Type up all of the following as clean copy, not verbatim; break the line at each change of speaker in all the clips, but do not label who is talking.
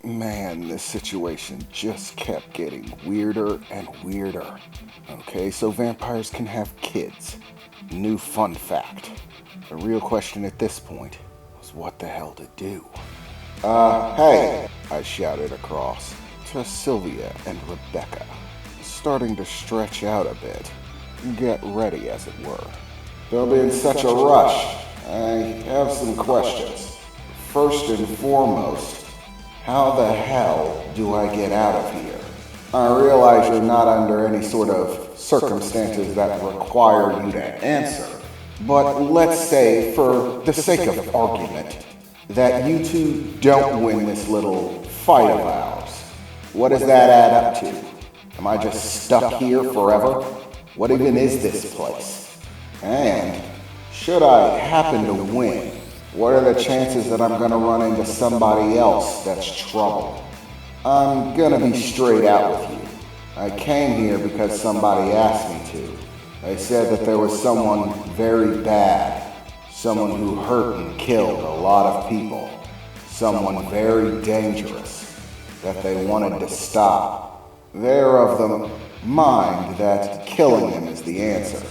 Man, this situation just kept getting weirder and weirder. Okay, so vampires can have kids. New fun fact. The real question at this point was what the hell to do. Hey, I shouted across to Sylvia and Rebecca, starting to stretch out a bit. Get ready, as it were. Don't be in such a rush. I have some questions. First and foremost, how the hell do I get out of here? I realize you're not under any sort of circumstances that require you to answer, but let's say, for the sake of argument, that you two don't win this little fight of ours. What does that add up to? Am I just stuck here forever? What even is this place? And should I happen to win, what are the chances that I'm gonna run into somebody else that's trouble? I'm gonna be straight out with you. I came here because somebody asked me to. They said that there was someone very bad, someone who hurt and killed a lot of people, someone very dangerous that they wanted to stop. They're of the mind that killing them is the answer,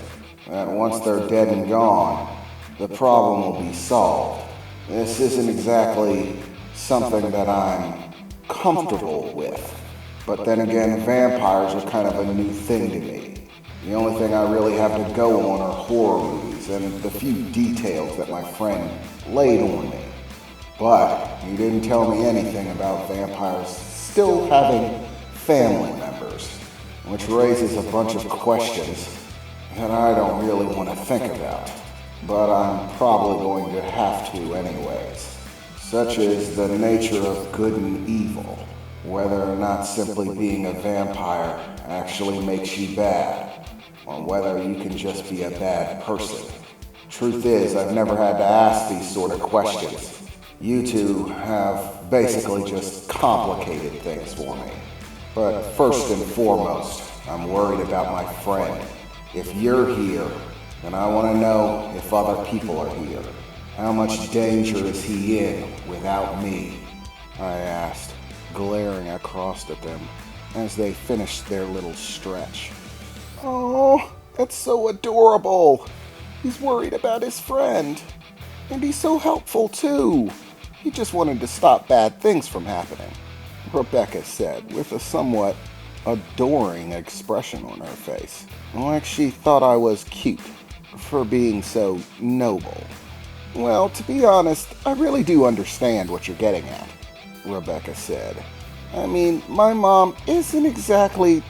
that once they're dead and gone, the problem will be solved. This isn't exactly something that I'm comfortable with. But then again, vampires are kind of a new thing to me. The only thing I really have to go on are horror movies and the few details that my friend laid on me. But you didn't tell me anything about vampires still having family members, which raises a bunch of questions that I don't really want to think about. But I'm probably going to have to anyways. Such is the nature of good and evil. Whether or not simply being a vampire actually makes you bad, or whether you can just be a bad person. Truth is, I've never had to ask these sort of questions. You two have basically just complicated things for me. But first and foremost, I'm worried about my friend. If you're here, then I want to know if other people are here. How much danger is he in without me? I asked, glaring across at them as they finished their little stretch. Oh, that's so adorable. He's worried about his friend. And he's so helpful too. He just wanted to stop bad things from happening, Rebecca said with a somewhat adoring expression on her face, like she thought I was cute for being so noble. Well, to be honest, I really do understand what you're getting at, Rebecca said. I mean, my mom isn't exactly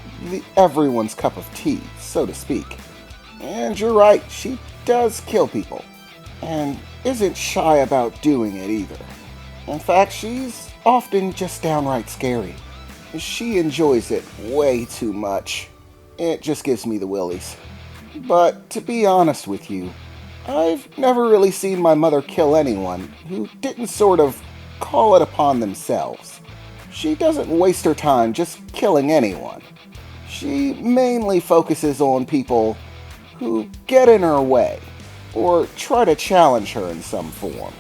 everyone's cup of tea, so to speak. And you're right, she does kill people, and isn't shy about doing it either. In fact, she's often just downright scary. She enjoys it way too much. It just gives me the willies. But to be honest with you, I've never really seen my mother kill anyone who didn't sort of call it upon themselves. She doesn't waste her time just killing anyone. She mainly focuses on people who get in her way or try to challenge her in some form.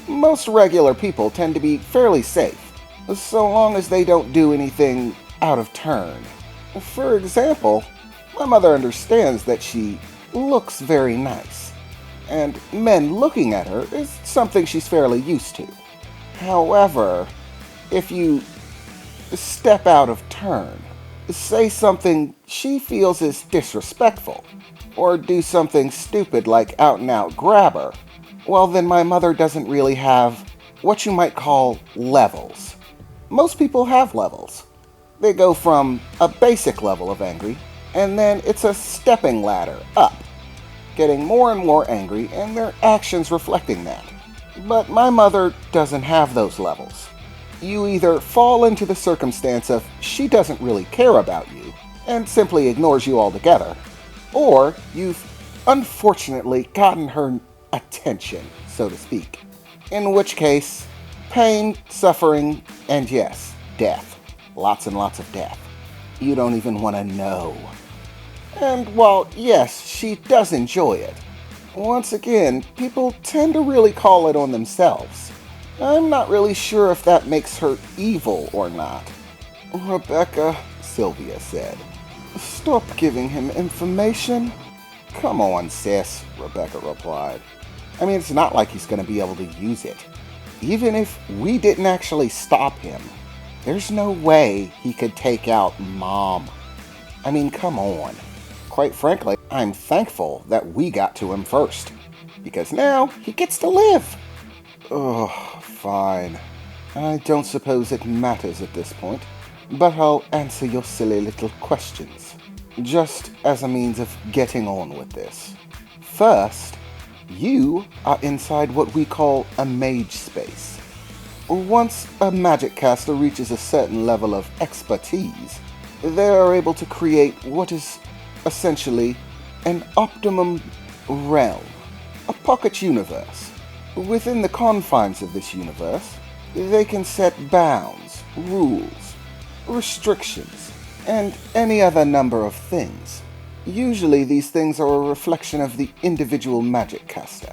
Most regular people tend to be fairly safe, so long as they don't do anything out of turn. For example, my mother understands that she looks very nice, and men looking at her is something she's fairly used to. However, if you step out of turn, say something she feels is disrespectful, or do something stupid like out and out grab her, well then my mother doesn't really have what you might call levels. Most people have levels. They go from a basic level of angry, and then it's a stepping ladder up, getting more and more angry and their actions reflecting that. But my mother doesn't have those levels. You either fall into the circumstance of she doesn't really care about you and simply ignores you altogether, or you've unfortunately gotten her attention, so to speak. In which case, pain, suffering, and yes, death. Lots and lots of death. You don't even want to know. And while, yes, she does enjoy it, once again, people tend to really call it on themselves. I'm not really sure if that makes her evil or not. Rebecca, Sylvia said. Stop giving him information. Come on, sis, Rebecca replied. I mean, it's not like he's going to be able to use it. Even if we didn't actually stop him, there's no way he could take out Mom. I mean, come on. Quite frankly, I'm thankful that we got to him first, because now he gets to live. Oh, fine. I don't suppose it matters at this point, but I'll answer your silly little questions, just as a means of getting on with this. First, you are inside what we call a mage space. Once a magic caster reaches a certain level of expertise, they are able to create what is essentially an optimum realm, a pocket universe. Within the confines of this universe, they can set bounds, rules, restrictions, and any other number of things. Usually these things are a reflection of the individual magic caster,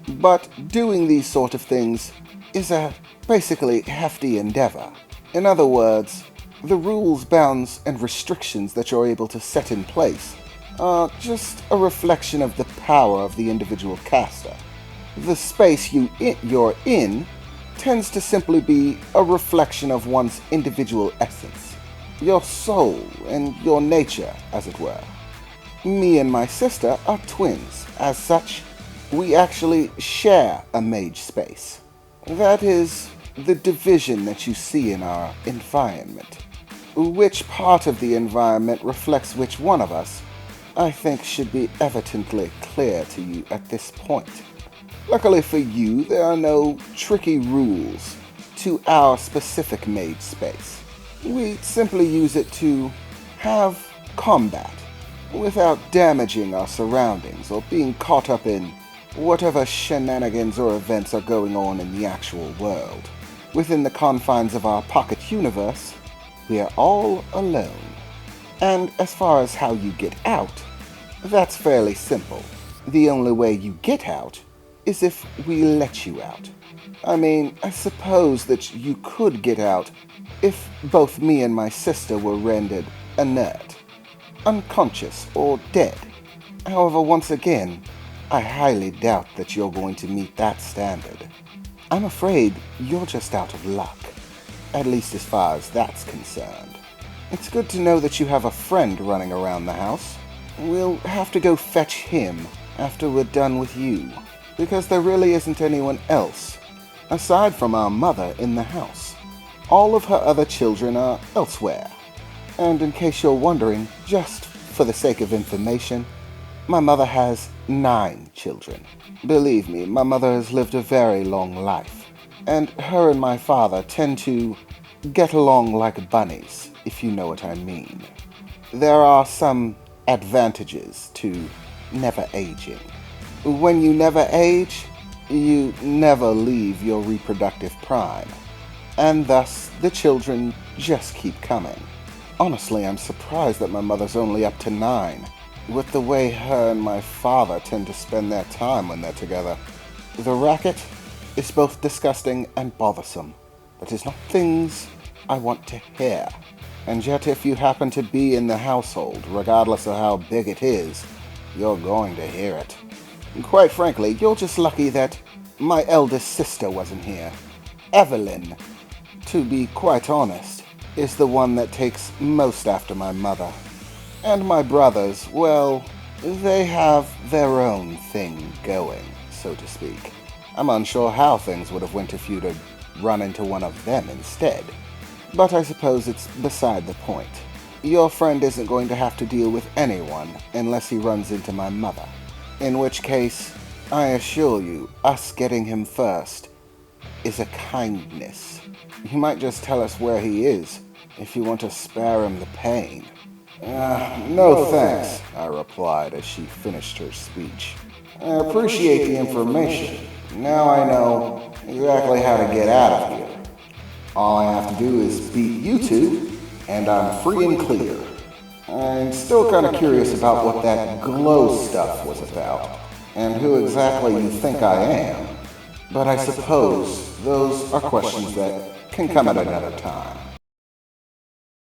but doing these sort of things is a basically hefty endeavor. In other words, the rules, bounds, and restrictions that you're able to set in place are just a reflection of the power of the individual caster. The space you're in tends to simply be a reflection of one's individual essence, your soul and your nature, as it were. Me and my sister are twins. As such, we actually share a mage space. That is the division that you see in our environment. Which part of the environment reflects which one of us, I think should be evidently clear to you at this point. Luckily for you, there are no tricky rules to our specific mage space. We simply use it to have combat without damaging our surroundings or being caught up in whatever shenanigans or events are going on in the actual world. Within the confines of our pocket universe, we are all alone. And as far as how you get out, that's fairly simple. The only way you get out is if we let you out. I mean, I suppose that you could get out if both me and my sister were rendered inert, unconscious, or dead. However, once again, I highly doubt that you're going to meet that standard. I'm afraid you're just out of luck, at least as far as that's concerned. It's good to know that you have a friend running around the house. We'll have to go fetch him after we're done with you, because there really isn't anyone else, aside from our mother, in the house. All of her other children are elsewhere. And in case you're wondering, just for the sake of information, my mother has 9 children. Believe me, my mother has lived a very long life, and her and my father tend to get along like bunnies, if you know what I mean. There are some advantages to never aging. When you never age, you never leave your reproductive prime, and thus the children just keep coming. Honestly, I'm surprised that my mother's only up to 9, with the way her and my father tend to spend their time when they're together. The racket is both disgusting and bothersome. That is not things I want to hear. And yet if you happen to be in the household, regardless of how big it is, you're going to hear it. And quite frankly, you're just lucky that my eldest sister wasn't here. Evelyn, to be quite honest, is the one that takes most after my mother. And my brothers, well, they have their own thing going, so to speak. I'm unsure how things would have went if you'd have run into one of them instead. But I suppose it's beside the point. Your friend isn't going to have to deal with anyone unless he runs into my mother. In which case, I assure you, us getting him first is a kindness. You might just tell us where he is if you want to spare him the pain. No thanks, I replied as she finished her speech. I appreciate the information. Now I know exactly how to get out of here. All I have to do is beat you two, and I'm free and clear. I'm still kind of curious about what that glow stuff was about, and who exactly you think I am. But I suppose those are questions that can come at another time.